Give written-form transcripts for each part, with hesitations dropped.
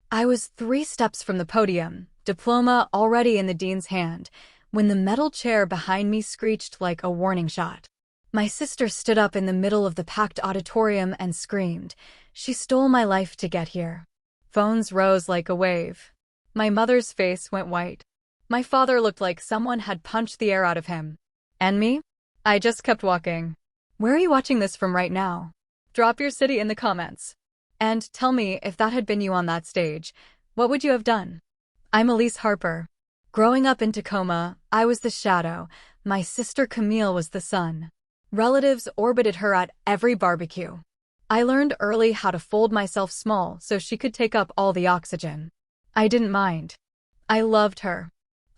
I was 3 steps from the podium, diploma already in the dean's hand, when the metal chair behind me screeched like a warning shot. My sister stood up in the middle of the packed auditorium and screamed. She stole my life to get here. Phones rose like a wave. My mother's face went white. My father looked like someone had punched the air out of him. And me? I just kept walking. Where are you watching this from right now? Drop your city in the comments. And tell me, if that had been you on that stage, what would you have done? I'm Elise Harper. Growing up in Tacoma, I was the shadow. My sister Camille was the sun. Relatives orbited her at every barbecue. I learned early how to fold myself small so she could take up all the oxygen. I didn't mind. I loved her.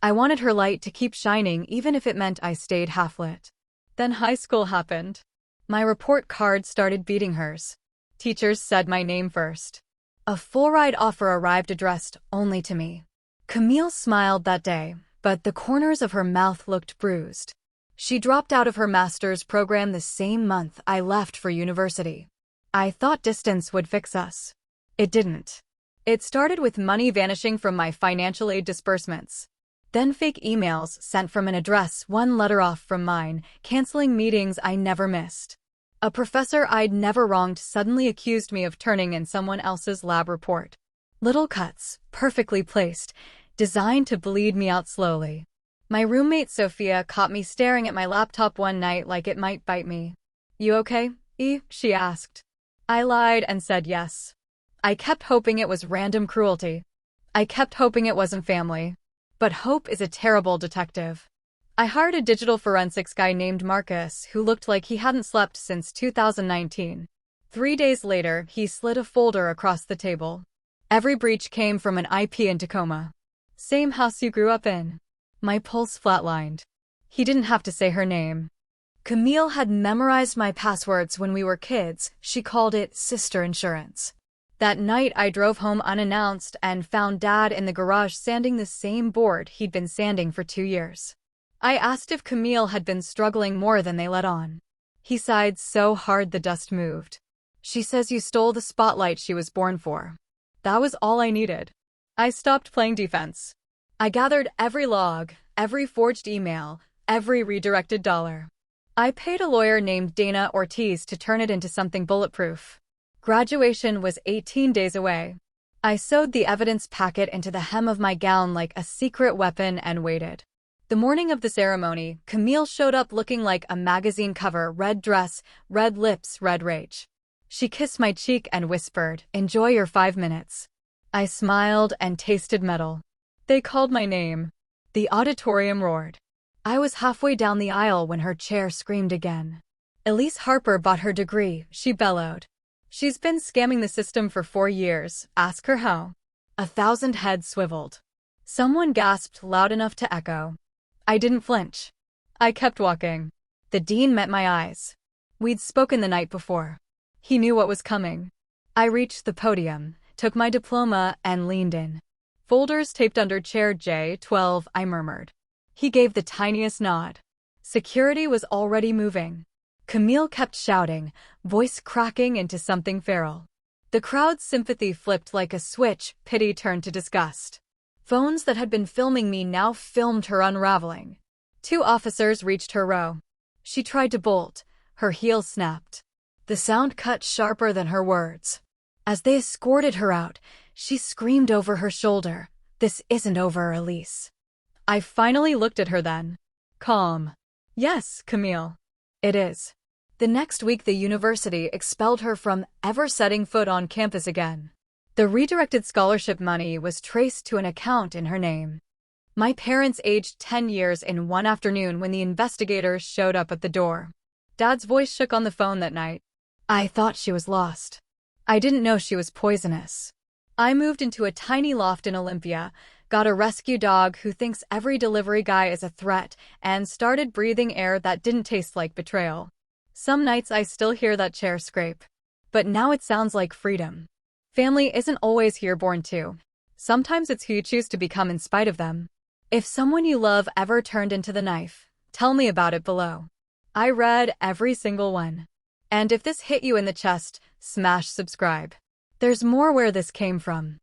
I wanted her light to keep shining even if it meant I stayed half-lit. Then high school happened. My report card started beating hers. Teachers said my name first. A full ride offer arrived addressed only to me. Camille smiled that day, but the corners of her mouth looked bruised. She dropped out of her master's program the same month I left for university. I thought distance would fix us. It didn't. It started with money vanishing from my financial aid disbursements. Then fake emails sent from an address 1 letter off from mine, canceling meetings I never missed. A professor I'd never wronged suddenly accused me of turning in someone else's lab report. Little cuts, perfectly placed, designed to bleed me out slowly. My roommate Sophia caught me staring at my laptop one night like it might bite me. "You okay, E?" she asked. I lied and said yes. I kept hoping it was random cruelty. I kept hoping it wasn't family. But hope is a terrible detective. I hired a digital forensics guy named Marcus who looked like he hadn't slept since 2019. 3 days later, he slid a folder across the table. Every breach came from an IP in Tacoma. Same house you grew up in. My pulse flatlined. He didn't have to say her name. Camille had memorized my passwords when we were kids. She called it sister insurance. That night I drove home unannounced and found Dad in the garage sanding the same board he'd been sanding for 2 years. I asked if Camille had been struggling more than they let on. He sighed so hard the dust moved. "She says you stole the spotlight she was born for." That was all I needed. I stopped playing defense. I gathered every log, every forged email, every redirected dollar. I paid a lawyer named Dana Ortiz to turn it into something bulletproof. Graduation was 18 days away. I sewed the evidence packet into the hem of my gown like a secret weapon and waited. The morning of the ceremony, Camille showed up looking like a magazine cover, red dress, red lips, red rage. She kissed my cheek and whispered, "Enjoy your 5 minutes." I smiled and tasted metal. They called my name. The auditorium roared. I was halfway down the aisle when her chair screamed again. Elise Harper bought her degree, she bellowed. She's been scamming the system for 4 years. Ask her how. 1,000 heads swiveled. Someone gasped loud enough to echo. I didn't flinch. I kept walking. The dean met my eyes. We'd spoken the night before. He knew what was coming. I reached the podium, took my diploma, and leaned in. "Folders taped under chair J12, I murmured. He gave the tiniest nod. Security was already moving. Camille kept shouting, voice cracking into something feral. The crowd's sympathy flipped like a switch, pity turned to disgust. Phones that had been filming me now filmed her unraveling. 2 officers reached her row. She tried to bolt. Her heel snapped. The sound cut sharper than her words. As they escorted her out, she screamed over her shoulder, "This isn't over, Elise." I finally looked at her then. Calm. "Yes, Camille. It is." The next week the university expelled her from ever setting foot on campus again. The redirected scholarship money was traced to an account in her name. My parents aged 10 years in one afternoon when the investigators showed up at the door. Dad's voice shook on the phone that night. I thought she was lost. I didn't know she was poisonous. I moved into a tiny loft in Olympia, got a rescue dog who thinks every delivery guy is a threat, and started breathing air that didn't taste like betrayal. Some nights I still hear that chair scrape. But now it sounds like freedom. Family isn't always here born to. Sometimes it's who you choose to become in spite of them. If someone you love ever turned into the knife, tell me about it below. I read every single one. And if this hit you in the chest, smash subscribe. There's more where this came from.